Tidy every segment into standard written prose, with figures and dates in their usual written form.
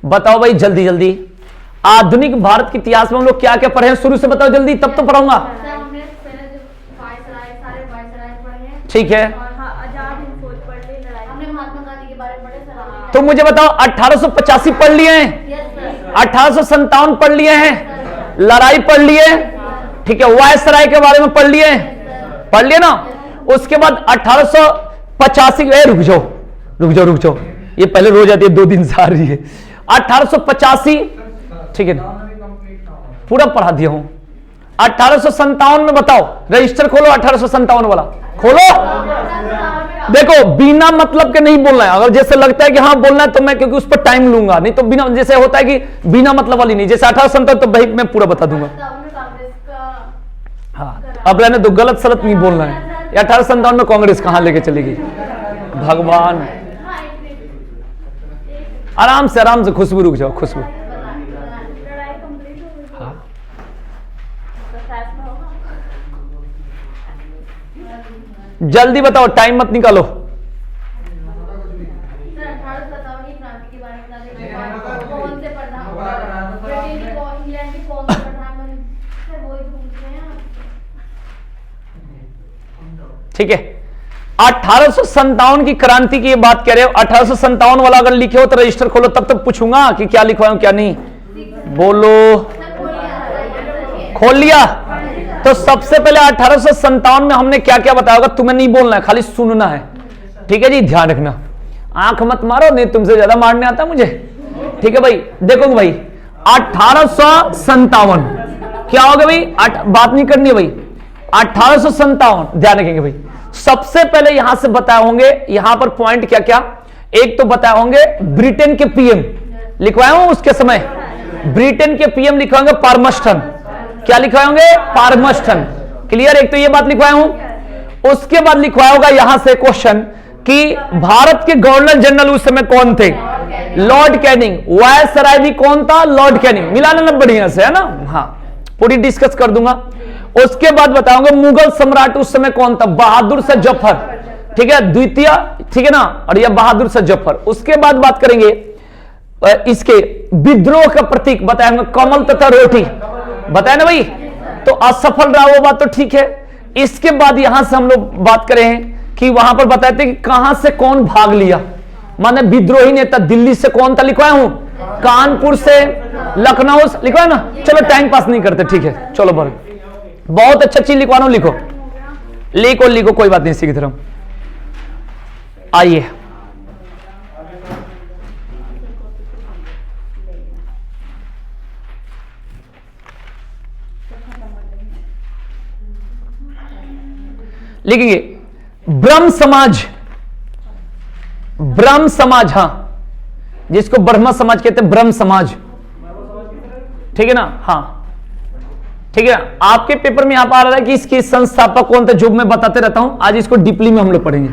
बताओ भाई जल्दी जल्दी। आधुनिक भारत के इतिहास में हम लोग क्या क्या पढ़े हैं, शुरू से बताओ जल्दी, तब तो पढ़ाऊंगा। ठीक है, तो मुझे बताओ 1885 पढ़ लिए हैं, 1857 पढ़ लिए हैं, लड़ाई पढ़ लिए, ठीक है, वायसराय के बारे में पढ़ लिए ना। उसके बाद 1885, रुक जाओ, ये पहले रोज आती है, 2 दिन से आ रही है। 1885, ठीक है ना, पूरा पढ़ा दिया हूं। 1857 में बताओ, रजिस्टर खोलो 1857 वाला खोलो। देखो बिना मतलब के नहीं बोलना है, अगर जैसे लगता है कि हाँ बोलना है तो मैं, क्योंकि उस पर टाइम लूंगा, नहीं तो बिना, जैसे होता है कि बिना मतलब वाली नहीं, जैसे 1857 तो भाई मैं पूरा बता दूंगा। हाँ अब रहने दो, गलत सलत नहीं बोलना है। 1857 में कांग्रेस कहां लेके चलेगी भगवान। आराम से खुशबू, रुक जाओ खुशबू। हाँ जल्दी बताओ, टाइम मत निकालो। ठीक है, 1857 की क्रांति की ये बात कह रहे हो। 1857 वाला अगर लिखे हो तो रजिस्टर खोलो, तब तक पूछूंगा कि क्या लिखवाया क्या नहीं। बोलो, खोल लिया? तो सबसे पहले 1857 में हमने क्या क्या बताया होगा, तुम्हें नहीं बोलना है, खाली सुनना है। ठीक है जी, ध्यान रखना, आंख मत मारो, नहीं तुमसे ज्यादा मारने आता मुझे। ठीक है भाई, देखो भाई 1857 क्या हो गया भाई, बात नहीं करनी है भाई। 1857 ध्यान रखेंगे भाई। सबसे पहले यहां से बताए होंगे, यहां पर पॉइंट क्या क्या, एक तो बताए होंगे ब्रिटेन के पीएम लिखवाए हूं उसके समय, ब्रिटेन के पीएम लिखवाएंगे पार्मस्टन। क्या लिखवाए होंगे? पार्मस्टन। क्लियर, एक तो ये बात लिखवाए हूं। उसके बाद लिखवाया होगा यहां से क्वेश्चन कि भारत के गवर्नर जनरल उस समय कौन थे? Lord Canning. वायसराय भी कौन था? Lord Canning. मिला लेना बढ़िया से, है ना? हाँ, पूरी डिस्कस कर दूंगा। उसके बाद बताऊंगा मुगल सम्राट उस समय कौन था? बहादुर शाह जफर, ठीक है, द्वितीय, ठीक है ना, और यह बहादुर शाह जफर। उसके बाद बात करेंगे इसके विद्रोह का प्रतीक, बताएंगे कमल तथा रोटी, बताया ना भाई। तो असफल रहा वो बात तो ठीक है। इसके बाद यहां से हम लोग बात करें कि वहां पर बताते कि कहां से कौन भाग लिया, माने विद्रोही नेता दिल्ली से कौन था, लिखवाया हूं, कानपुर से, लखनऊ से, लिखवाया ना। चलो टाइम पास नहीं करते, ठीक है, चलो बड़ बहुत अच्छा चीज लिखवा रहा हूं, लिखो लिखो लिखो, कोई बात नहीं, सीखी तरह। आइए लिखेंगे ब्रह्म समाज, ब्रह्म समाज, हां, जिसको ब्रह्म समाज कहते हैं, ब्रह्म समाज, ठीक है ना। हाँ ठीक है, आपके पेपर में यहां पर आ रहा है कि इसके संस्थापक कौन थे, जो मैं बताते रहता हूं। आज इसको डीपली में हम लोग पढ़ेंगे।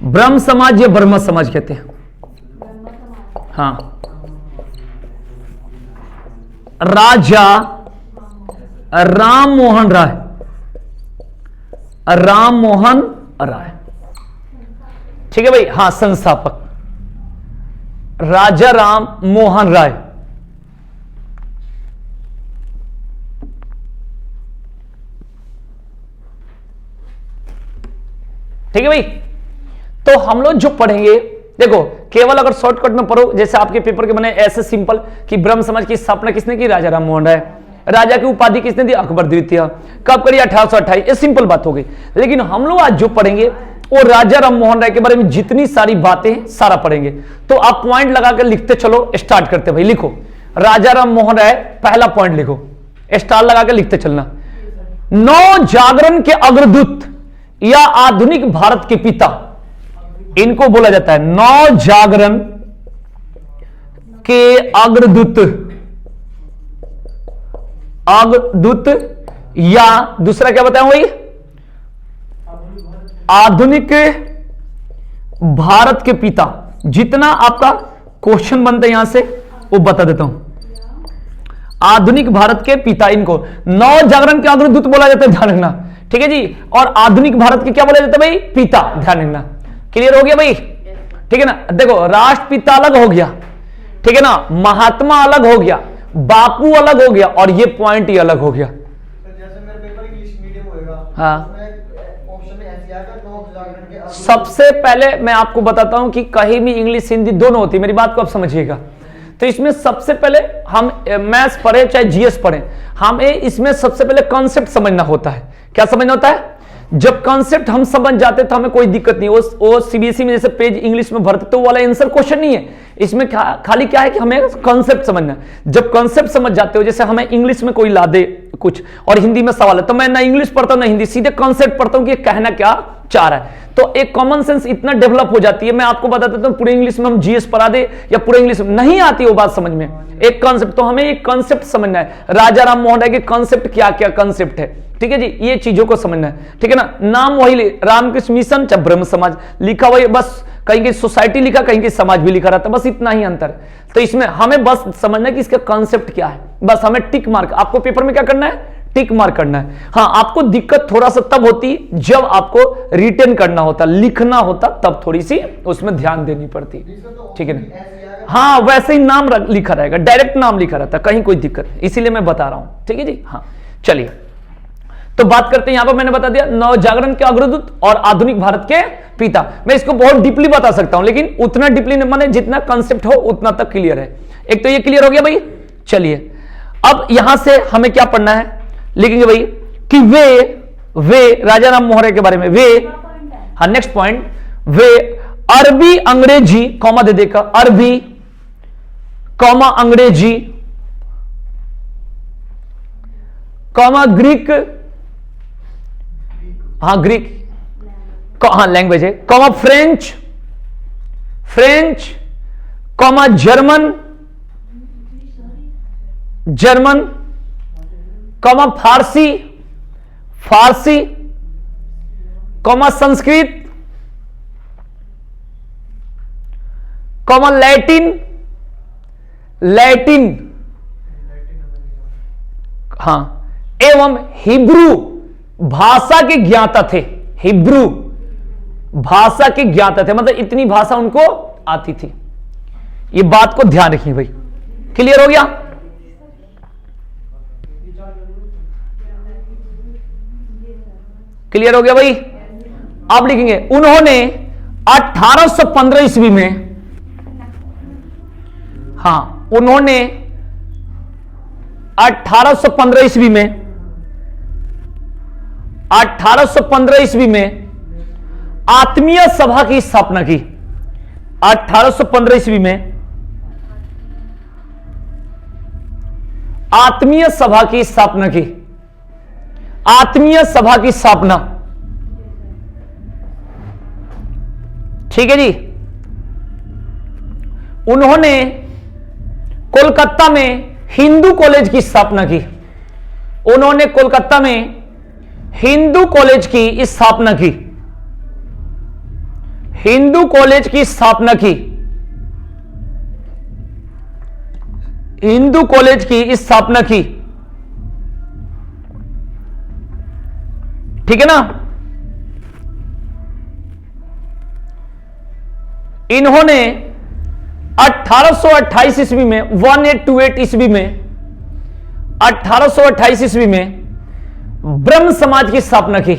ब्रह्म समाज या ब्रह्म समाज कहते हैं। हाँ, राजा राम मोहन राय, राम मोहन राय, ठीक है भाई। हाँ, संस्थापक राजा राम मोहन राय। ठीक है भाई। तो हम लोग जो पढ़ेंगे, देखो केवल अगर शॉर्टकट में पढ़ो, जैसे आपके पेपर के बने ऐसे सिंपल कि ब्रह्म समाज की स्थापना किसने की? राजा राम मोहन राय। राजा की उपाधि किसने दी? अकबर द्वितीय। कब करी? 1828। ये सिंपल बात हो गई। लेकिन हम लोग आज जो पढ़ेंगे वो राजा राम मोहन राय के बारे में जितनी सारी बातें सारा पढ़ेंगे। तो आप पॉइंट लगाकर लिखते चलो, स्टार्ट करते भाई। लिखो राजा राम मोहन राय, पहला पॉइंट लिखो, स्टार लगाकर लिखते चलना। नौ जागरण के अग्रदूत या आधुनिक भारत के पिता, इनको बोला जाता है नौ जागरण के अग्रदूत, अग्रदूत, या दूसरा क्या बताऊं भाई? आधुनिक भारत के पिता। जितना आपका क्वेश्चन बनता है यहां से वो बता देता हूं। आधुनिक भारत के पिता, इनको नौ जागरण के अग्रदूत बोला जाता है, ध्यान रखना, ठीक है जी। और आधुनिक भारत के क्या बोला जाता है भाई? पिता, ध्यान रखना। क्लियर हो गया भाई? ठीक है ना। देखो राष्ट्रपिता अलग हो गया, ठीक है ना, महात्मा अलग हो गया, बापू अलग हो गया, और ये पॉइंट ही अलग हो गया। जैसे मेरा पेपर इंग्लिश मीडियम होएगा, हाँ, ऑप्शन में ऐसे आएगा 9 जागरण के सबसे पहले मैं आपको बताता हूं कि कहीं भी इंग्लिश हिंदी दोनों होती है, मेरी बात को आप समझिएगा। तो इसमें सबसे पहले हम मैथ्स पढ़े चाहे जीएस पढ़े, हमें इसमें सबसे पहले कॉन्सेप्ट समझना होता है। क्या समझना होता है? जब कॉन्सेप्ट हम समझ जाते तो हमें कोई दिक्कत नहीं। वो सीबीएसई में जैसे पेज इंग्लिश में भरते तो वो वाला आंसर क्वेश्चन नहीं है, इसमें खाली क्या है कि हमें कॉन्सेप्ट समझना है। जब कॉन्सेप्ट समझ जाते हो, जैसे हमें इंग्लिश में कोई ला दे कुछ और हिंदी में सवाल है, तो मैं ना इंग्लिश पढ़ता हूं ना हिंदी, सीधे कॉन्सेप्ट पढ़ता हूं कि कहना क्या चाह रहा है। तो एक कॉमन सेंस इतना डेवलप हो जाती है। मैं आपको बता देता हूं, पूरे इंग्लिश में हम जीएस पढ़ा दे या पूरे इंग्लिश में नहीं आती वो बात समझ में, एक कॉन्सेप्ट, तो हमें एक कॉन्सेप्ट समझना है। राजा राम मोहन राय के कॉन्सेप्ट क्या क्या कॉन्सेप्ट है, ठीक है जी, ये चीजों को समझना है, ठीक है ना। नाम वही रामकृष्ण मिशन चाहे ब्रह्म समाज लिखा हुआ, बस कहीं की सोसाइटी लिखा, कहीं की समाज भी लिखा रहता है, बस इतना ही अंतर है। तो इसमें हमें बस समझना है कि इसका कॉन्सेप्ट क्या है, बस हमें टिक मार्क, आपको पेपर में क्या करना है, टिक मार्क करना है। हाँ, आपको दिक्कत थोड़ा सा तब होती जब आपको रिटर्न करना होता, लिखना होता, तब थोड़ी सी उसमें ध्यान देनी पड़ती, ठीक है ना। हाँ, वैसे ही नाम लिखा रहेगा, डायरेक्ट नाम लिखा रहता, कहीं कोई दिक्कत नहीं, इसीलिए मैं बता रहा हूं, ठीक है जी। हाँ, चलिए तो बात करते हैं। यहां पर मैंने बता दिया नवजागरण के अग्रदूत और आधुनिक भारत के पिता। मैं इसको बहुत डीपली बता सकता हूं, लेकिन उतना डीपली नहीं, माने जितना कंसेप्ट हो उतना तक क्लियर है। एक तो ये क्लियर हो गया भाई। चलिए अब यहां से हमें क्या पढ़ना है, लिखेंगे भाई कि वे राजा राम मोहन राय के बारे में, वे, हाँ नेक्स्ट पॉइंट, वे अरबी अंग्रेजी कॉमा दे देगा, अरबी कॉमा अंग्रेजी कॉमा ग्रीक, हाँ ग्रीक, हाँ लैंग्वेज है, comma French comma German comma फारसी कॉमा संस्कृत कॉमा लैटिन, हाँ, एवं हिब्रू भाषा के ज्ञाता थे। हिब्रू भाषा के ज्ञाता थे, मतलब इतनी भाषा उनको आती थी। ये बात को ध्यान रखिए भाई। क्लियर हो गया? क्लियर हो गया भाई? आप लिखेंगे उन्होंने 1815 ईस्वी में, हाँ उन्होंने 1815 ईस्वी में 1815 ईस्वी में आत्मीय सभा की स्थापना की। 1815 ईस्वी में आत्मीय सभा की स्थापना की। आत्मीय सभा की स्थापना, ठीक है जी। उन्होंने कोलकाता में हिंदू कॉलेज की स्थापना की। उन्होंने कोलकाता में हिंदू कॉलेज की स्थापना की। हिंदू कॉलेज की स्थापना की। हिंदू कॉलेज की स्थापना की, ठीक है ना। इन्होंने 1828 ईस्वी में 1828 ईस्वी में 1828 ईस्वी में ब्रह्म समाज की स्थापना की।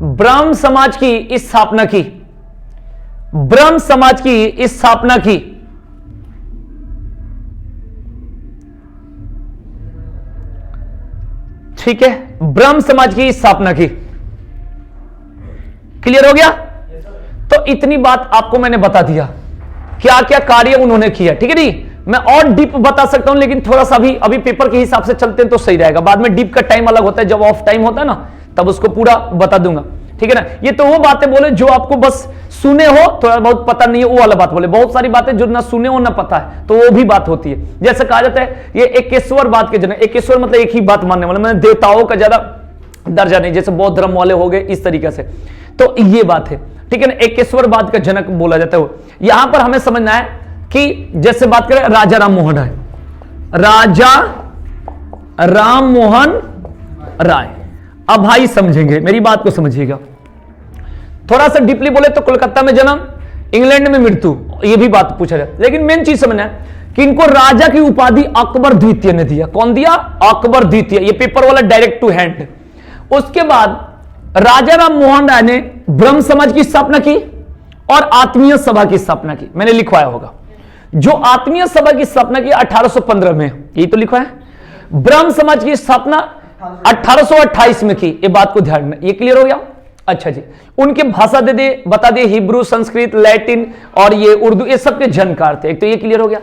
ब्रह्म समाज की स्थापना की। ब्रह्म समाज की स्थापना की, ठीक है, ब्रह्म समाज की स्थापना की। क्लियर हो गया? तो इतनी बात आपको मैंने बता दिया, क्या क्या कार्य उन्होंने किया, ठीक है जी। मैं और डीप बता सकता हूं, लेकिन थोड़ा सा अभी पेपर के हिसाब से चलते हैं तो सही रहेगा। बाद में डीप का टाइम अलग होता है, जब ऑफ टाइम होता है ना तब उसको पूरा बता दूंगा, ठीक है ना। ये तो वो बातें बोले जो आपको बस सुने हो, थोड़ा बहुत पता नहीं है, वो वाला बात बोले। बहुत सारी बातें जो ना सुने हो ना पता है, तो वो भी बात होती है। जैसे कहा जाता है ये एकेश्वर बात के जनक, एकेश्वर मतलब एक ही बात मानने वाले, मैंने देवताओं का ज्यादा दर्जा नहीं, जैसे बौद्ध धर्म वाले हो गए इस तरीके से, तो ये बात है, ठीक है ना। एकेश्वर बात का जनक बोला जाता है। यहां पर हमें समझना है कि जैसे बात करें राजा राम मोहन राय, राजा राम मोहन राय, अब भाई समझेंगे, मेरी बात को समझिएगा। थोड़ा सा डीपली बोले तो कोलकाता में जन्म, इंग्लैंड में मृत्यु, ये भी बात पूछा जाए। लेकिन मेन चीज समझना है कि इनको राजा की उपाधि अकबर द्वितीय ने दिया। कौन दिया? अकबर द्वितीय। ये पेपर वाला डायरेक्ट टू हैंड। उसके बाद राजा राम मोहन राय ने ब्रह्म समाज की स्थापना की और आत्मीय सभा की स्थापना की। मैंने लिखवाया होगा, जो आत्मीय सभा की स्थापना की 1815 में, यही तो लिखा है। ब्रह्म समाज की स्थापना 1828 में की। ये बात को ध्यान में, ये क्लियर हो गया? अच्छा जी। उनके भाषा दे दे, बता दे, हिब्रू, संस्कृत, लैटिन और ये उर्दू, ये सब के जानकार थे। एक तो ये क्लियर हो गया।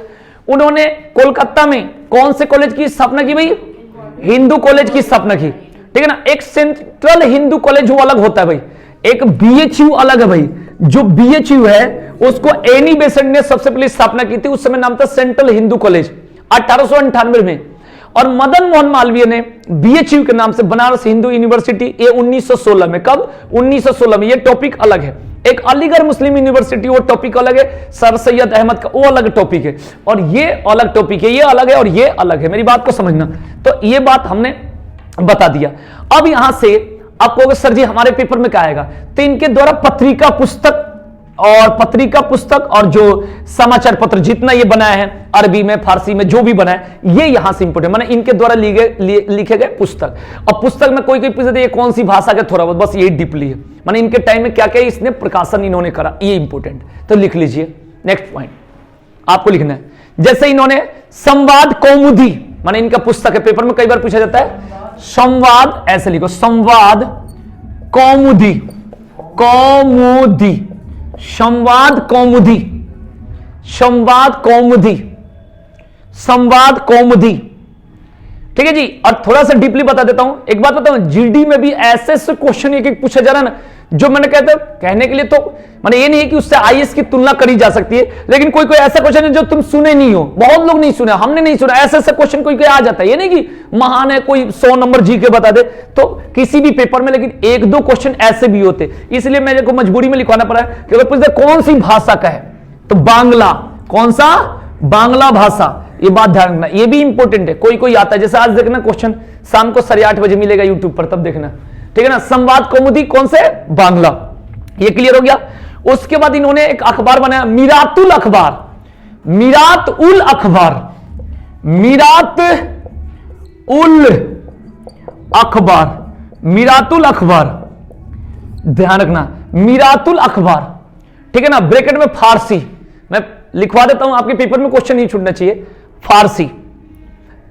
उन्होंने कोलकाता में कौन से कॉलेज की स्थापना की भाई? हिंदू कॉलेज की स्थापना की, ठीक है ना। एक सेंट्रल हिंदू कॉलेज वो अलग होता है भाई, एक बीएचयू अलग है भाई। जो बीएचयू है उसको एनी बेसेंट ने सबसे पहले स्थापना की थी, उस समय नाम था सेंट्रल हिंदू कॉलेज 1898 में। और मदन मोहन मालवीय ने बीएचयू के नाम से बनारस हिंदू यूनिवर्सिटी, ये 1916 में। कब? 1916 में। ये टॉपिक अलग है। एक अलीगढ़ मुस्लिम यूनिवर्सिटी, वो टॉपिक अलग है। सर सैयद अहमद का वो अलग टॉपिक है, और ये अलग टॉपिक है। ये अलग है और ये अलग है, मेरी बात को समझना। तो ये बात हमने बता दिया। अब यहां से आपको सर जी हमारे पेपर में क्या आएगा, तो इनके द्वारा पत्रिका पुस्तक और जो समाचार पत्र जितना ये बनाया है, अरबी में, फारसी में, जो भी बनाया ये यहां से इंपोर्टेंट, माने इनके द्वारा लिखे गए पुस्तक। और पुस्तक में कोई पूछ दे ये कौन सी भाषा के, थोड़ा बहुत बस ये डीपली है, माने इनके टाइम में क्या क्या इसने प्रकाशन इन्होंने करा, ये इंपोर्टेंट। तो लिख लीजिए। नेक्स्ट पॉइंट आपको लिखना है, जैसे इन्होंने संवाद कौमुदी, माने इनका पुस्तक है, पेपर में कई बार पूछा जाता है संवाद, ऐसे लिखो संवाद कौमुदी, कौमुदी, संवाद कौमुदी, संवाद कौमुदी, संवाद कौमुदी, ठीक है जी। और थोड़ा सा डीपली बता देता हूं, एक बात बताऊं, जीडी में भी ऐसे क्वेश्चन एक पूछा जा रहा है ना, जो मैंने कहने के लिए तो माने ये नहीं है कि उससे आईएएस की तुलना करी जा सकती है, लेकिन कोई कोई ऐसा क्वेश्चन है जो तुम सुने नहीं हो, बहुत लोग नहीं सुने, हमने नहीं सुना, ऐसा क्वेश्चन कोई कोई आ जाता है। ये नहीं कि महान है कोई 100 नंबर जी के बता दे तो किसी भी पेपर में, लेकिन एक दो क्वेश्चन ऐसे भी होते, इसलिए मेरे को मजबूरी में लिखवाना पड़ा है कि अगर पूछते कौन सी भाषा का है तो बांग्ला, कौन सा? बांग्ला भाषा। ये बात ध्यान रखना, ये भी इंपॉर्टेंट है। कोई कोई आता है, जैसे आज देखना क्वेश्चन शाम को 8:30 बजे मिलेगा यूट्यूब पर, तब देखना, ठीक है ना। संवाद कौमुदी कौन से? बांग्ला। ये क्लियर हो गया। उसके बाद इन्होंने एक अखबार बनाया, मीरातुल अखबार, मीरात उल अखबार, मीरात उल अखबार, मीरातुल अखबार, ध्यान रखना, मीरातुल अखबार, ठीक है ना। ब्रैकेट में फारसी, मैं लिखवा देता हूं, आपके पेपर में क्वेश्चन नहीं छूटना चाहिए। फारसी,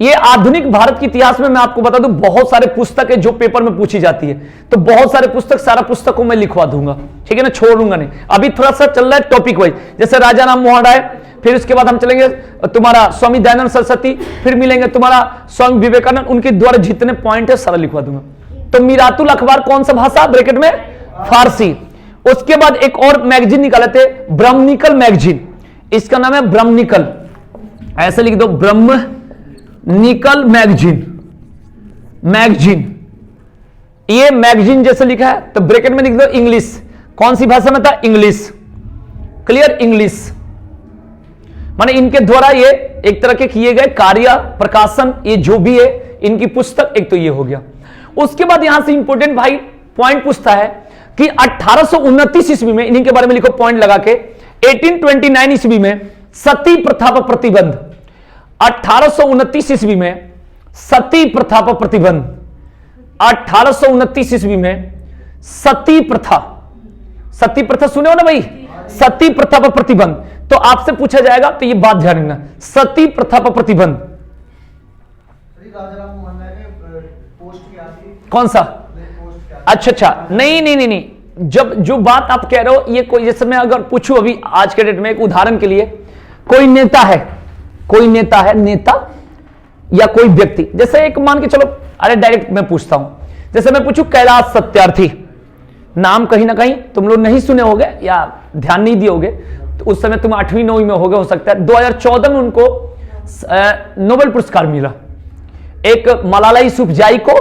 ये आधुनिक भारत के इतिहास में मैं आपको बता दूं बहुत सारे पुस्तक है जो पेपर में पूछी जाती है, तो बहुत सारे पुस्तक, सारा पुस्तकों में लिखवा दूंगा, ठीक है ना, छोड़ूंगा नहीं। अभी थोड़ा सा चल रहा है टॉपिक वाइज, जैसे राजा राम मोहन राय, फिर उसके बाद हम चलेंगे तुम्हारा स्वामी दयानंद सरस्वती, फिर मिलेंगे तुम्हारा स्वामी विवेकानंद, उनके द्वारा जितने पॉइंट है सारा लिखवा दूंगा। तो मीरातुल अखबार कौन सा भाषा? ब्रैकेट में फारसी। उसके बाद एक और मैगजीन निकाले थे, ब्रह्मनिकल मैगजीन, इसका नाम है ब्रह्मनिकल, ऐसे लिख दो, ब्रह्मनिकल मैगजीन, मैगजीन। ये मैगजीन जैसे लिखा है तो ब्रैकेट में लिख दो इंग्लिश, कौन सी भाषा में था? इंग्लिश। क्लियर? इंग्लिश। माने इनके द्वारा ये एक तरह के किए गए कार्य, प्रकाशन, ये जो भी है इनकी पुस्तक, एक तो ये हो गया। उसके बाद यहां से इंपोर्टेंट भाई पॉइंट पूछता है कि 1829 ईस्वी में, इन्हीं के बारे में लिखो पॉइंट लगा के, 1829 ईस्वी में सती प्रथा पर प्रतिबंध, 1829 ईस्वी में सती प्रथा पर प्रतिबंध, 1829 ईस्वी में सती प्रथा, सती प्रथा सुने हो ना भाई, सती प्रथा पर प्रतिबंध। तो आपसे पूछा जाएगा, तो ये बात ध्यान रखना, सती प्रथा पर प्रतिबंध। राजा राम मोहन राय ने पोस्ट किया थी, कौन सा? अच्छा अच्छा, नहीं नहीं नहीं नहीं, जब जो बात आप कह रहे हो ये कोई, जैसे मैं अगर पूछूं अभी आज के डेट में एक उदाहरण के लिए, कोई नेता है, कोई नेता है, नेता या कोई व्यक्ति, जैसे एक मान के चलो, अरे डायरेक्ट मैं पूछता हूं, जैसे मैं पूछूं कैलाश सत्यार्थी, नाम कहीं ना कहीं तुम लोग नहीं सुने होगे या ध्यान नहीं दिए होगे, तो उस समय तुम 8वीं 9वीं में होगे, हो सकता है। 2014 में उनको नोबेल पुरस्कार मिला, एक मलाला यूसुफजई को,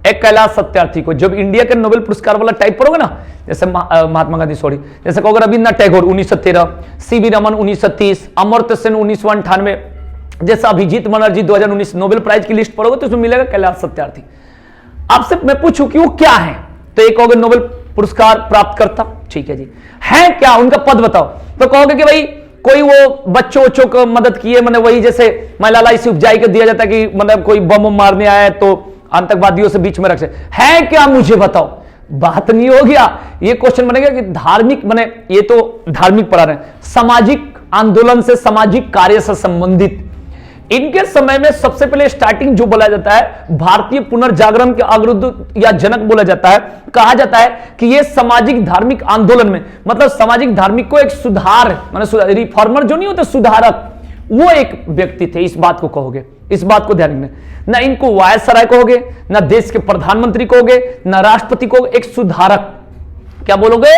एक कैलाश सत्यार्थी को। जब इंडिया के नोबेल पुरस्कार वाला टाइप पर होगा ना, जैसे महात्मा गांधी, सॉरी, जैसे कहोगे रविन्द्रनाथ टैगोर 1913, सीवी रमन 1930, अमर्त्य सेन 1998, जैसा अभिजीत बनर्जी 2019 नोबेल प्राइज की लिस्ट पढ़ोगे तो उसमें मिलेगा कैलाश सत्यार्थी। आपसे मैं पूछूं कि वो क्या है, तो एक कहोगे नोबेल पुरस्कार प्राप्त करता। ठीक है जी, है क्या उनका पद बताओ। तो कहोगे कि भाई कोई वो बच्चों को मदद किए, मतलब वही जैसे महिला इसी उपजाई को दिया जाता है कि मतलब कोई बम मारने आया तो आतंकवादियों से बीच में रख सकते, है क्या मुझे बताओ। बात नहीं हो गया, ये क्वेश्चन बनेगा कि धार्मिक बने, ये तो धार्मिक पढ़ा रहे हैं, सामाजिक आंदोलन से, सामाजिक कार्य से संबंधित। इनके समय में सबसे पहले स्टार्टिंग जो बोला जाता है, भारतीय पुनर्जागरण के अग्रदूत या जनक बोला जाता है। कहा जाता है कि ये सामाजिक धार्मिक आंदोलन में, मतलब सामाजिक धार्मिक को एक सुधार, माने रिफॉर्मर जो नहीं होते, सुधारक, वो एक व्यक्ति थे। इस बात को कहोगे, इस बात को ध्यान रखना। ना इनको वायसराय कहोगे, ना देश के प्रधानमंत्री कहोगे, ना राष्ट्रपति कहोगे, एक सुधारक। क्या बोलोगे?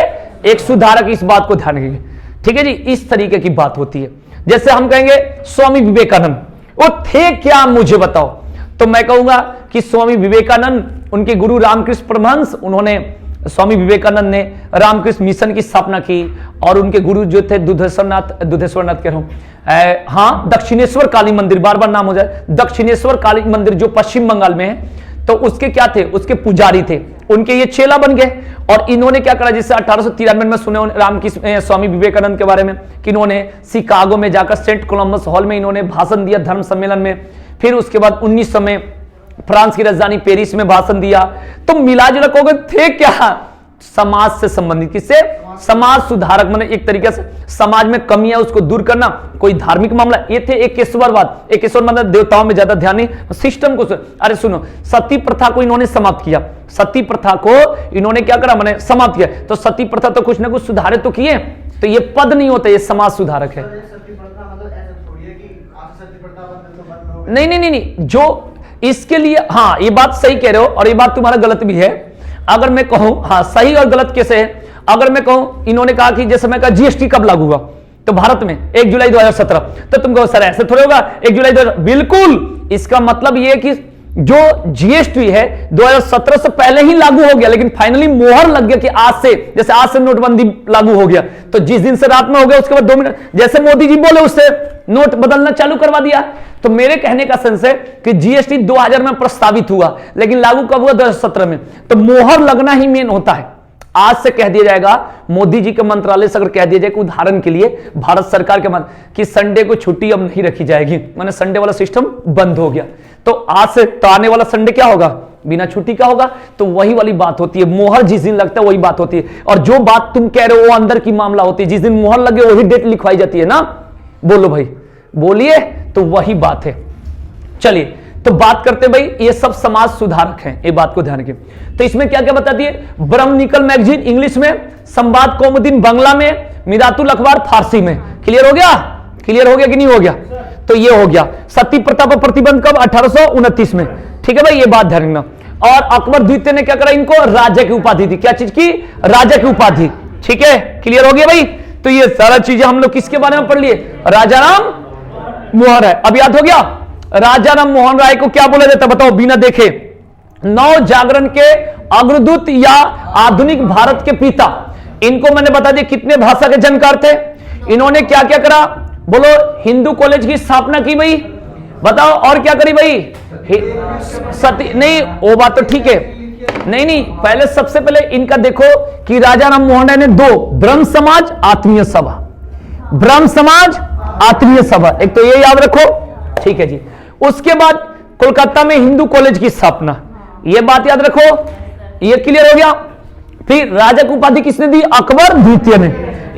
एक सुधारक। इस बात को ध्यान रखिए, ठीक है जी। इस तरीके की बात होती है। जैसे हम कहेंगे स्वामी विवेकानंद, वो थे क्या मुझे बताओ। तो मैं कहूंगा कि स्वामी विवेकानंद, उनके गुरु रामकृष्ण परमहंस, उन्होंने, स्वामी विवेकानंद ने रामकृष्ण मिशन की स्थापना की। और उनके गुरु जो थे दुधेश्वरनाथ कह रहा हूं, हाँ, दक्षिणेश्वर काली मंदिर, बार बार नाम हो जाए, दक्षिणेश्वर काली मंदिर जो पश्चिम बंगाल में है, तो उसके क्या थे, उसके पुजारी थे। उनके ये चेला बन गए। और इन्होंने क्या करा, जैसे 1893 में सुने रामकृष्ण स्वामी विवेकानंद के बारे में कि इन्होंने शिकागो में जाकर सेंट कोलंबस हॉल में इन्होंने भाषण दिया धर्म सम्मेलन में। फिर उसके बाद 1900 में फ्रांस की राजधानी पेरिस में भाषण दिया। तो मिला जुला कहोगे थे क्या, समाज से संबंधित, किससे, समाज सुधारक, माने एक तरीके से समाज में कमियां उसको दूर करना, कोई धार्मिक मामला। ये थे एकेश्वरवाद। एकेश्वर मतलब देवताओं में ज्यादा ध्यान नहीं, सिस्टम को। अरे सुनो, सती प्रथा को इन्होंने समाप्त किया। सती प्रथा को इन्होंने क्या करा, माने समाप्त किया। तो सती प्रथा तो कुछ ना कुछ सुधारे तो किए। तो ये पद नहीं होता, ये समाज सुधारक है। नहीं नहीं नहीं नहीं, जो इसके लिए, हाँ ये बात सही कह रहे हो, और ये बात तुम्हारा गलत भी है। अगर मैं कहूं, हाँ सही और गलत कैसे है, अगर मैं कहूं, इन्होंने कहा कि जैसे मैं कहा जीएसटी कब लागू हुआ, तो भारत में 1 जुलाई 2017। तो तुम कहो सर ऐसे थोड़े होगा, 1 जुलाई 2000, बिल्कुल। इसका मतलब ये कि जो जीएसटी है 2017 से पहले ही लागू हो गया, लेकिन फाइनली मोहर लग गया कि आज से, जैसे आज से नोटबंदी लागू हो गया, तो जिस दिन से रात में हो गया उसके बाद 2 मिनट, जैसे मोदी जी बोले उससे नोट बदलना चालू करवा दिया। तो मेरे कहने का सेंस है कि जीएसटी 2000 में प्रस्तावित हुआ, लेकिन लागू कब हुआ, 2017 में। तो मोहर लगना ही मेन होता है। आज से कह दिया जाएगा, मोदी जी के मंत्रालय से अगर कह दिया जाए कि उदाहरण के लिए भारत सरकार के कि संडे को छुट्टी अब नहीं रखी जाएगी, माने संडे वाला सिस्टम बंद हो गया, तो आज से तो आने वाला संडे क्या होगा, बिना छुट्टी का होगा। तो वही वाली बात होती है, मोहर जिस दिन लगता है वही बात होती है। और जो बात तुम कह रहे हो वो अंदर की मामला होती है, जिस दिन मोहर लगे वही डेट लिखवाई जाती है ना। बोलो भाई, बोलिए, तो वही बात है। चलिए, तो बात करते भाई, ये सब समाज सुधारक हैं, ये बात को ध्यान रखिए। तो इसमें क्या क्या बताती है, ब्रह्म निकल मैगजीन इंग्लिश में, संवाद कौमुदीन बांग्ला में, मिरातुल अखबार फारसी में। क्लियर हो गया, क्लियर हो गया कि नहीं हो गया। तो ये हो गया। सती प्रथा पर प्रतिबंध कब, 1829 में। ठीक है भाई, ये बात ध्यान रखना। और अकबर द्वितीय ने क्या करा, इनको राजा की उपाधि दी। क्या चीज की, राजा की उपाधि। ठीक है, क्लियर हो गया भाई। तो ये सारा चीजें हम लोग किसके बारे में पढ़ लिए, राजा राम मोहन राय। अब याद हो गया, राजा राम मोहन राय को क्या बोला जाता, बताओ बिना देखे, नव जागरण के अग्रदूत या आधुनिक भारत के पिता। इनको मैंने बता दिया कितने भाषा के जानकार थे। इन्होंने क्या क्या करा, बोलो, हिंदू कॉलेज की स्थापना की भाई, बताओ, और क्या करी भाई, सती, नहीं वो बात तो ठीक है, नहीं नहीं, पहले सबसे पहले इनका देखो कि राजा राम मोहन राय ने 2, ब्रह्म समाज आत्मीय सभा, ब्रह्म समाज आत्मीय सभा, एक तो ये याद रखो। ठीक है जी। उसके बाद कोलकाता में हिंदू कॉलेज की स्थापना, ये बात याद रखो, ये क्लियर हो गया। फिर राजा की उपाधि किसने दी, अकबर द्वितीय ने।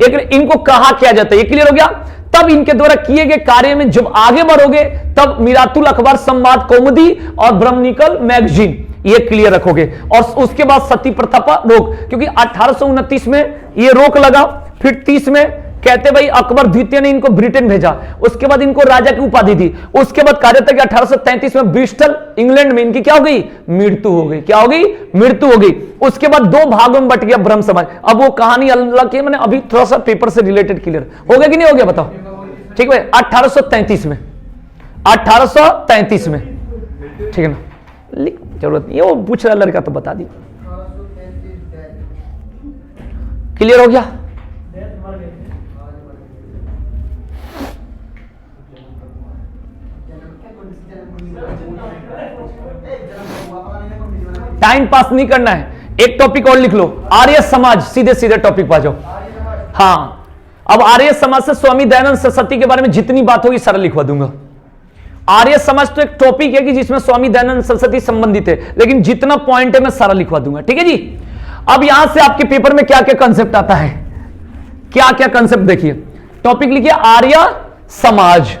एक इनको कहा क्या जाता है, ये क्लियर हो गया। तब इनके द्वारा किए गए कार्य में जब आगे बढ़ोगे, तब मिरातुल अखबार, संवाद कौमुदी और ब्रह्मनिकल मैगजीन, ये क्लियर रखोगे। और उसके बाद सती प्रथा पर रोक, क्योंकि 1829 में ये रोक लगा। फिर 30 में कहते भाई अकबर द्वितीय ने इनको ब्रिटेन भेजा, उसके बाद इनको राजा की उपाधि दी। उसके बाद कार्य था कि 1833 में ब्रिस्टल इंग्लैंड में इनकी क्या हो गई, मृत्यु हो गई। क्या हो गई, मृत्यु हो गई। उसके बाद 2 भागों में बट गया ब्रह्म समाज। अब वो कहानी अलग की, मैंने अभी थोड़ा सा पेपर से रिलेटेड क्लियर हो गया कि नहीं हो गया, बताओ। ठीक है, 1833 में, 1833 में, ठीक है ना, जरूरत नहीं, वो पूछ रहा लड़का तो बता दी। क्लियर हो गया। टाइम पास नहीं करना है, एक टॉपिक और लिख लो, आर्य समाज। सीधे सीधे टॉपिक पर आ जाओ। हाँ, अब आर्य समाज से स्वामी दयानंद सरस्वती के बारे में जितनी बात होगी सारा लिखवा दूंगा। आर्य समाज तो एक टॉपिक है कि जिसमें स्वामी दयानंद सरस्वती संबंधित है, लेकिन जितना पॉइंट है मैं सारा लिखवा दूंगा। ठीक है जी। अब यहां से आपके पेपर में क्या क्या कंसेप्ट आता है, क्या क्या कंसेप्ट देखिए। टॉपिक लिखिए आर्य समाज।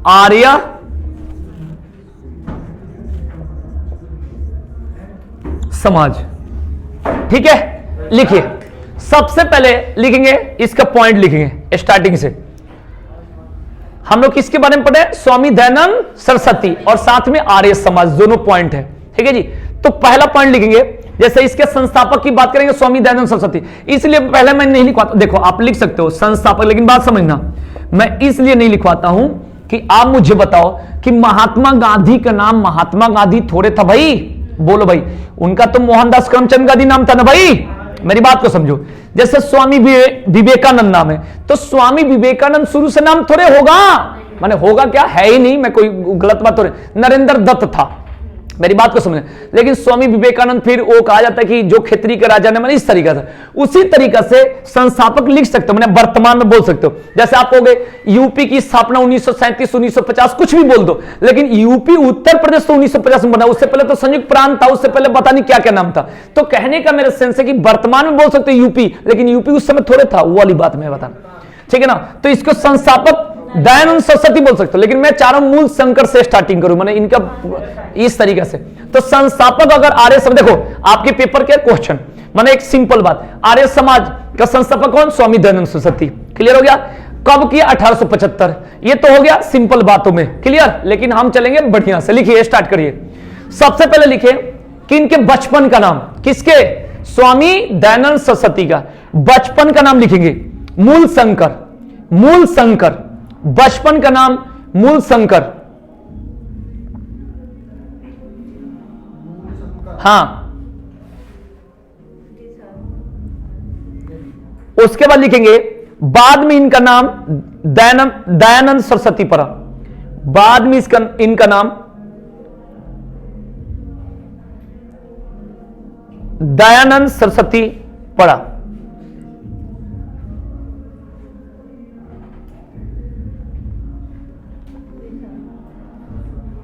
आर्य समाज, ठीक है। लिखिए, सबसे पहले लिखेंगे इसका पॉइंट, लिखेंगे स्टार्टिंग से। हम लोग किसके बारे में पढ़े, स्वामी दयानंद सरस्वती और साथ में आर्य समाज, दोनों पॉइंट है। ठीक है जी। तो पहला पॉइंट लिखेंगे, जैसे इसके संस्थापक की बात करेंगे स्वामी दयानंद सरस्वती, इसलिए पहले मैं नहीं लिखवाता। देखो आप लिख सकते हो संस्थापक, लेकिन बात समझना, मैं इसलिए नहीं लिखवाता हूं कि आप मुझे बताओ कि महात्मा गांधी का नाम महात्मा गांधी थोड़े था भाई। बोलो भाई, उनका तो मोहनदास करमचंद गांधी नाम था ना भाई। मेरी बात को समझो। जैसे स्वामी विवेकानंद नाम है, तो स्वामी विवेकानंद शुरू से नाम थोड़े होगा, माने होगा क्या, है ही नहीं। मैं कोई गलत बात थोड़े, नरेंद्र दत्त था। मेरी बात को समझे। लेकिन स्वामी विवेकानंद फिर वो कहा जाता है कि जो क्षेत्रीय के राजा ने, मैंने इस तरीका से, उसी तरीका से संस्थापक लिख सकते हो, मैंने वर्तमान में बोल सकते हो। जैसे आप कहोगे यूपी की स्थापना 1937 1950, कुछ भी बोल दो, लेकिन यूपी उत्तर प्रदेश तो 1950 में बना, उससे पहले तो संयुक्त प्रांत था, उससे पहले पता नहीं क्या क्या नाम था। तो कहने का मेरा सेंस है कि वर्तमान में बोल सकते हो यूपी, लेकिन यूपी उस समय थोड़े था, वो वाली बात मैं बताना, ठीक है ना। तो इसको संस्थापक दयानंद सरस्वती बोल सकते हो, लेकिन मैं चाह रहा हूं मूल शंकर से स्टार्टिंग करूं, मैंने इनका इस तरीके से। तो संस्थापक अगर आर्य समाज, देखो आपके पेपर के क्वेश्चन, मैंने एक सिंपल बात, आर्य समाज का संस्थापक कौन, स्वामी दयानंद सरस्वती। क्लियर हो गया। कब किया, 1875। ये तो हो गया सिंपल बातों में, क्लियर। लेकिन हम चलेंगे बढ़िया से, लिखिए स्टार्ट करिए। सबसे पहले लिखिए कि इनके बचपन का नाम, किसके, स्वामी दयानंद सरस्वती का बचपन का नाम लिखेंगे मूल शंकर। मूल शंकर, बचपन का नाम मूल शंकर। हां, उसके बाद लिखेंगे, बाद में इनका नाम दयानंद सरस्वती पड़ा। बाद में इनका नाम दयानंद सरस्वती पड़ा।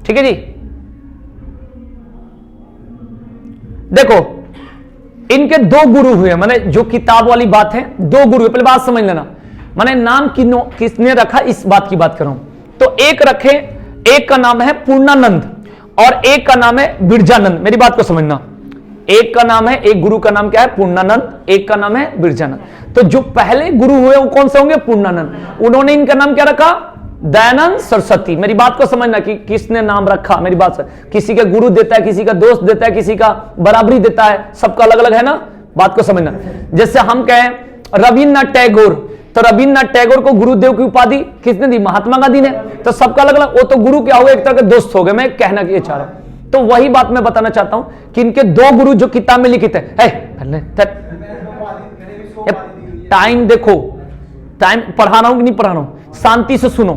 ठीक है जी। देखो इनके दो गुरु हुए, माने जो किताब वाली बात है, दो गुरु, पहले बात समझ लेना। माने नाम किसने रखा, इस बात की बात कर रहा हूं। तो एक रखे, एक का नाम है पूर्णानंद और एक का नाम है बिरजानंद। मेरी बात को समझना, एक का नाम है, एक गुरु का नाम क्या है, पूर्णानंद, एक का नाम है बिरजानंद। तो जो पहले गुरु हुए वो कौन से होंगे, पूर्णानंद। उन्होंने इनका नाम क्या रखा, दयानंद सरस्वती। मेरी बात को समझना कि किसने नाम रखा, मेरी बात से, किसी का गुरु देता है, किसी का दोस्त देता है, किसी का बराबरी देता है, सबका अलग अलग है ना, बात को समझना। जैसे हम कहें रविन्द्रनाथ टैगोर, तो रविन्द्रनाथ टैगोर को गुरुदेव की उपाधि किसने दी, महात्मा गांधी ने। तो सबका अलग अलग, वो तो गुरु क्या हो गए, एक तरह के दोस्त हो गए। मैं कहना ये चाह रहा हूं, तो वही बात मैं बताना चाहता हूं कि इनके दो गुरु जो किताब में लिखित है। टाइम देखो, टाइम पढ़ा रहा हूं कि नहीं पढ़ा रहा हूं, शांति से सुनो,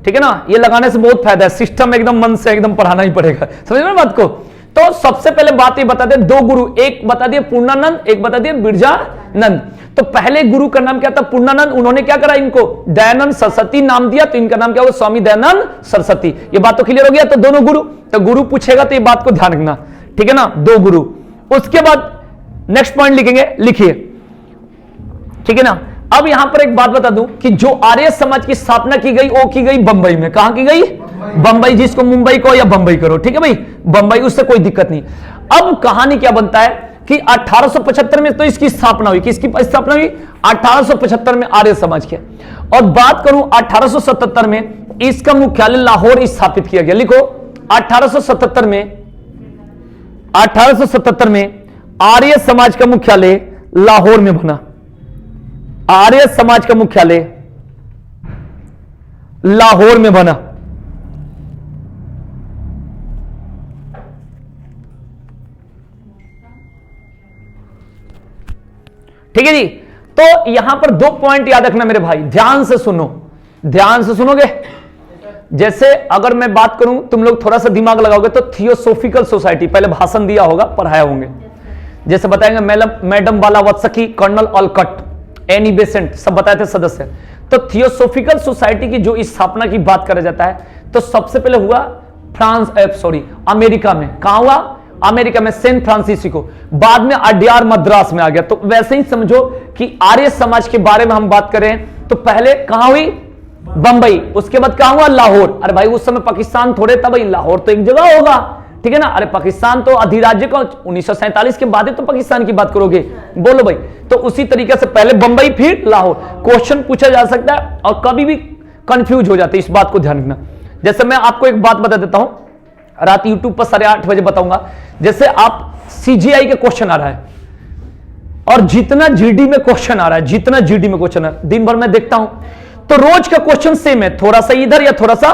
ठीक है ना। ये लगाने से बहुत फायदा है, सिस्टम एकदम मन से एकदम पढ़ाना ही पड़ेगा, समझ रहे बात को। तो सबसे पहले बात ये बता दे, दो गुरु, एक बता दिए पूर्णानंद, एक बता दिए बिरजानंद। तो पहले गुरु का नाम क्या था, पूर्णानंद। उन्होंने क्या करा, इनको दयानंद सरस्वती नाम दिया, तो इनका नाम क्या हुआ, स्वामी दयानंद सरस्वती। ये बात तो क्लियर हो गया। तो दोनों गुरु, तो गुरु पूछेगा तो ये बात को ध्यान रखना, ठीक है ना, दो गुरु। उसके बाद नेक्स्ट पॉइंट लिखेंगे, लिखिए, ठीक है ना। अब यहां पर एक बात बता दूं कि जो आर्य समाज की स्थापना की गई वो की गई बंबई में। कहां की गई, बंबई, जिसको मुंबई को या बंबई करो, ठीक है भाई, बंबई, उससे कोई दिक्कत नहीं। अब कहानी क्या बनता है कि 1875 में तो इसकी स्थापना हुई। किसकी स्थापना हुई, 1875 में आर्य समाज की। और बात करूं 1877 में इसका मुख्यालय लाहौर स्थापित किया गया। लिखो 1877 में आर्य समाज का मुख्यालय लाहौर में बना। आर्य समाज का मुख्यालय लाहौर में बना। ठीक है जी। तो यहां पर 2 पॉइंट याद रखना मेरे भाई, ध्यान से सुनो, ध्यान से सुनोगे। जैसे अगर मैं बात करूं, तुम लोग थोड़ा सा दिमाग लगाओगे तो थियोसोफिकल सोसाइटी, पहले भाषण दिया होगा, पढ़ाया होंगे, जैसे बताएंगे मैडम बालावत्सकी, कर्नल ऑलकट, एनी बेसेंट, सब बताए थे सदस्य। तो थियोसोफिकल सोसाइटी की जो स्थापना की बात करा जाता है, तो सबसे पहले हुआ अमेरिका में। कहां हुआ? अमेरिका में, सैन फ्रांसिस्को। बाद में अड्यार मद्रास में आ गया। तो वैसे ही समझो कि आर्य समाज के बारे में हम बात करें तो पहले कहां हुई? बंबई। उसके बाद कहां हुआ? लाहौर। अरे भाई उस समय पाकिस्तान थोड़े था भाई, लाहौर तो एक जगह होगा, ठीक है ना। अरे पाकिस्तान तो अधिराज्य का 1947 के बाद ही तो पाकिस्तान की बात करोगे, बोलो भाई। तो उसी तरीके से पहले बंबई फिर लाहौर। क्वेश्चन पूछा जा सकता है और कभी भी कंफ्यूज हो जाते, इस बात को ध्यान रखना। जैसे मैं आपको एक बात बता देता हूं, रात यूट्यूब पर 8:30 बजे बताऊंगा। जैसे आप सीजीआई के क्वेश्चन आ रहा है और जितना जीडी में क्वेश्चन आ रहा है, जितना जीडी में क्वेश्चन है, दिन भर मैं देखता हूं, तो रोज का क्वेश्चन सेम है, थोड़ा सा इधर या थोड़ा सा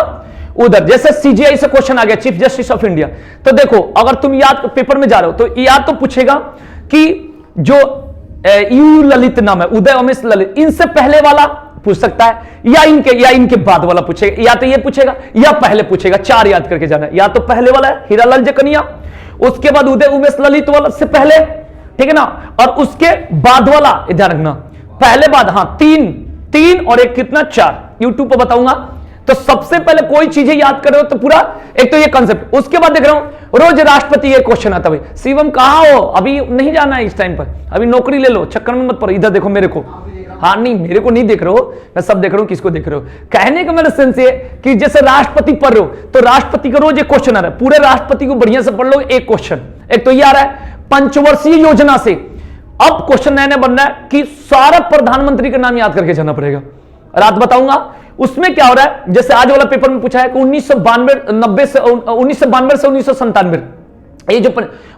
उधर। जैसे सीजीआई से क्वेश्चन आ गया, चीफ जस्टिस ऑफ इंडिया, तो देखो अगर तुम याद पेपर में जा रहे हो तो याद तो पूछेगा कि जो यू ललित नाम है, उदय उमेश ललित, इनसे पहले वाला पूछ सकता है, या इनके बाद वाला पूछेगा, या तो ये पूछेगा या पहले पूछेगा। 4 याद करके जाना है, या तो पहले वाला है हीरालाल जकनिया, उसके बाद उदय उमेश ललित वाला से पहले, ठीक है ना, और उसके बाद वाला ध्यान रखना, पहले बाद, हाँ 3 और एक कितना 4, यूट्यूब पर बताऊंगा। तो सबसे पहले कोई चीजें याद कर रहे हो तो पूरा एक तो ये कंसेप्ट। उसके बाद देख रहा हूं रोज राष्ट्रपति ये क्वेश्चन आता भाई, शिवम कहां हो, अभी नहीं जाना है इस टाइम पर, अभी नौकरी ले लो, चक्कर में मत पड़ो, इधर देखो मेरे को। हाँ नहीं, मेरे को नहीं देख रहे हो, मैं सब देख रहा हूं, किसको देख रहे हो। कहने का मेरा सेंस ये कि जैसे राष्ट्रपति पढ़ रहे हो तो राष्ट्रपति का रोज एक क्वेश्चन आ रहा है, पूरे राष्ट्रपति को बढ़िया से पढ़ लो, एक क्वेश्चन। एक तो ये आ रहा है पंचवर्षीय योजना से, अब क्वेश्चन नया नया बन रहा है कि सारा प्रधानमंत्री का नाम याद करके जाना पड़ेगा, रात बताऊंगा। उसमें क्या हो रहा है, जैसे आज वाला पेपर में पूछा है कि 1992 से 1997, ये जो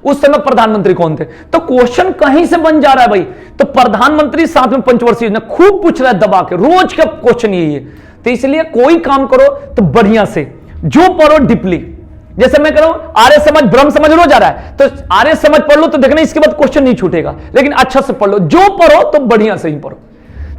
उस समय प्रधानमंत्री कौन थे, तो क्वेश्चन कहीं से बन जा रहा है भाई। तो प्रधानमंत्री साथ में पंचवर्षीय योजना खूब पूछ रहा है दबा के, रोज का क्वेश्चन यही है। तो इसलिए कोई काम करो तो बढ़िया से, जो पढ़ो डीपली। जैसे मैं कह रहा हूं आर्य समाज ब्रह्म समाज रोज आ रहा है, तो आर्य समाज पढ़ लो तो देखना इसके बाद क्वेश्चन नहीं छूटेगा, लेकिन अच्छा से पढ़ लो, जो पढ़ो तो बढ़िया से ही पढ़ो।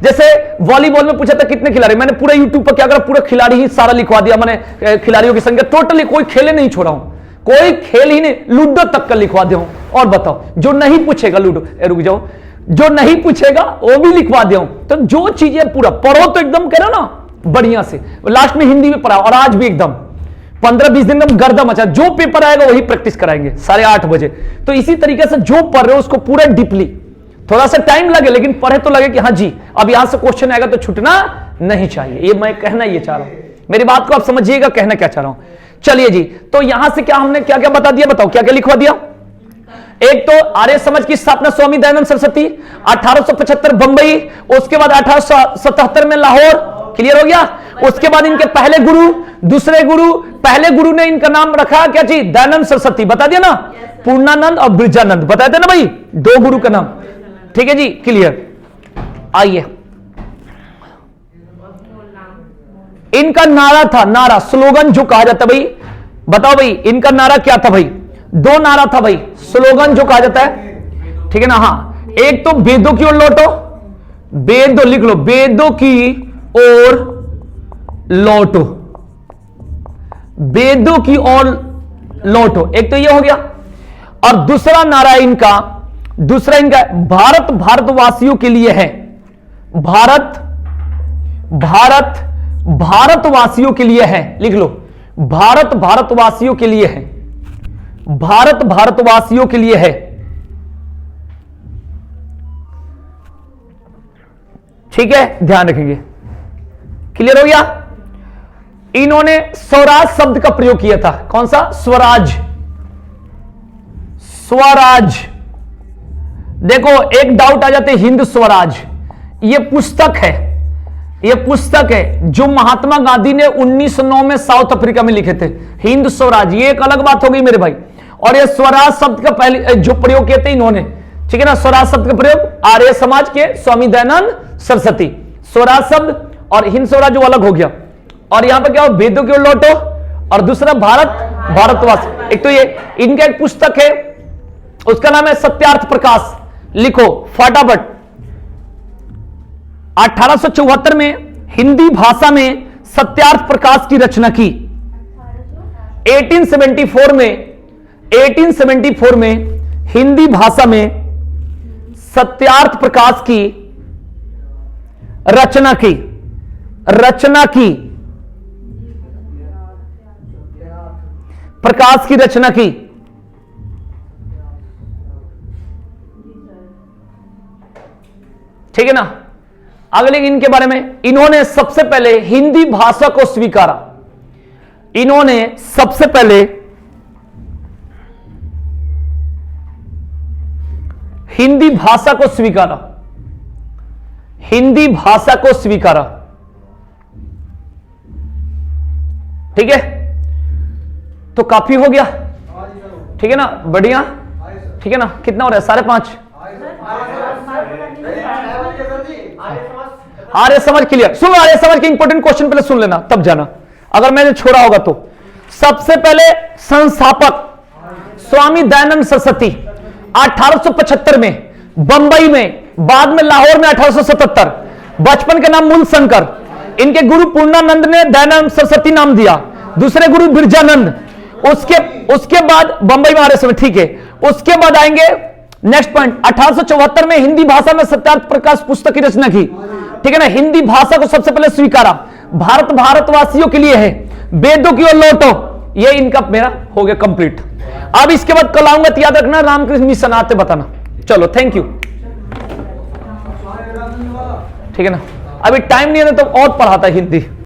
जैसे वॉलीबॉल में पूछा था कितने खिलाड़ी, मैंने पूरा यूट्यूब पर क्या करा, पूरा खिलाड़ी ही सारा लिखवा दिया मैंने, खिलाड़ियों की संख्या टोटली, कोई खेले नहीं छोड़ा हूं, कोई खेल ही नहीं, लूडो तक का लिखवा दिया हूं। और बताओ जो नहीं पूछेगा लूडो, रुक जाओ, जो नहीं पूछेगा वो भी लिखवा दिया हूं। तो जो चीजें पूरा पढ़ो तो एकदम करो ना बढ़िया से, लास्ट में हिंदी में पढ़ा, और आज भी एकदम 15-20 दिन में गर्दा मचा, जो पेपर आएगा वही प्रैक्टिस कराएंगे 8:30 बजे। तो इसी तरीके से जो पढ़ रहे हो उसको पूरा डीपली, थोड़ा सा टाइम लगे लेकिन पढ़े तो लगे कि हाँ जी अब यहां से क्वेश्चन आएगा तो छूटना नहीं चाहिए। ये मैं कहना ये चाह रहा हूं, मेरी बात को आप समझिएगा, कहना क्या चाह रहा हूं। चलिए जी, तो यहां से क्या हमने क्या क्या बता दिया, बताओ क्या क्या लिखवा दिया। एक तो आर्य समाज की स्थापना स्वामी दयानंद सरस्वती, 1875 बंबई, उसके बाद 1877 में लाहौर, क्लियर हो गया। उसके बाद इनके पहले गुरु, दूसरे गुरु, पहले गुरु ने इनका नाम रखा क्या जी, दयानंद सरस्वती, बता दिया ना, पूर्णानंद और ब्रिजानंद बताए थे ना भाई, 2 गुरु का नाम, ठीक है जी, क्लियर। आइए, इनका नारा था, नारा स्लोगन जो कहा जाता भाई, बताओ भाई इनका नारा क्या था भाई, 2 नारा था भाई, स्लोगन जो कहा जाता है, ठीक है ना। हाँ, एक तो वेदों की ओर लौटो, वेदों लिख लो, वेदों की ओर लौटो, वेदों की ओर लौटो, एक तो ये हो गया। और दूसरा नारा इनका, भारत भारतवासियों के लिए है, भारत भारतवासियों के लिए है, लिख लो, भारत भारतवासियों के लिए है, भारत भारतवासियों के लिए है, ठीक है, ध्यान रखेंगे, क्लियर हो गया। इन्होंने स्वराज शब्द का प्रयोग किया था, कौन सा, स्वराज, स्वराज। देखो एक डाउट आ जाते, हिंद स्वराज, ये पुस्तक है, ये पुस्तक है जो महात्मा गांधी ने 1909 में साउथ अफ्रीका में लिखे थे, हिंद स्वराज, ये एक अलग बात हो गई मेरे भाई। और ये स्वराज शब्द का पहले जो प्रयोग किए थे इन्होंने, ठीक है ना, स्वराज शब्द का प्रयोग आर्य समाज के स्वामी दयानंद सरस्वती, स्वराज शब्द, और हिंद स्वराज जो अलग हो गया। और यहां पर क्या हो, वेदों की ओर लौटो, और दूसरा भारत भारतवासी। एक तो ये इनका एक पुस्तक है, उसका नाम है सत्यार्थ प्रकाश, लिखो फटाफट, 1874 में हिंदी भाषा में सत्यार्थ प्रकाश की रचना की। 1874 में हिंदी भाषा में सत्यार्थ प्रकाश की रचना की। प्रकाश की रचना की। ठीक है ना। अगले इनके बारे में, इन्होंने सबसे पहले हिंदी भाषा को स्वीकारा। इन्होंने सबसे पहले हिंदी भाषा को स्वीकारा। हिंदी भाषा को स्वीकारा। ठीक है, तो काफी हो गया। ठीक है ना, बढ़िया। ठीक है ना, कितना हो रहा है? 5.5। आर्य समाज क्लियर। सुनो, आर्य समाज के इंपॉर्टेंट क्वेश्चन पहले सुन लेना, तब जाना अगर मैंने छोड़ा होगा तो। सबसे पहले संस्थापक स्वामी दयानंद सरस्वती 1875 में बंबई में, बाद में लाहौर में 1877। बचपन के नाम मूलशंकर। इनके गुरु पूर्णानंद ने दयानंद सरस्वती नाम दिया, दूसरे गुरु बिरजानंद। उसके बाद बंबई में आर्य समाज। ठीक है, उसके बाद आएंगे नेक्स्ट पॉइंट। 1874 में हिंदी भाषा में सत्यार्थ प्रकाश पुस्तक की रचना की। ठीक है ना, हिंदी भाषा को सबसे पहले स्वीकारा। भारतवासियों के लिए है, वेदों की ओर लौटो। ये इनका मेरा हो गया कंप्लीट। अब इसके बाद कल आऊंगा, तो याद रखना रामकृष्ण मिशन आते बताना। चलो, थैंक यू। ठीक है ना, अभी टाइम नहीं है तो और पढ़ाता हिंदी।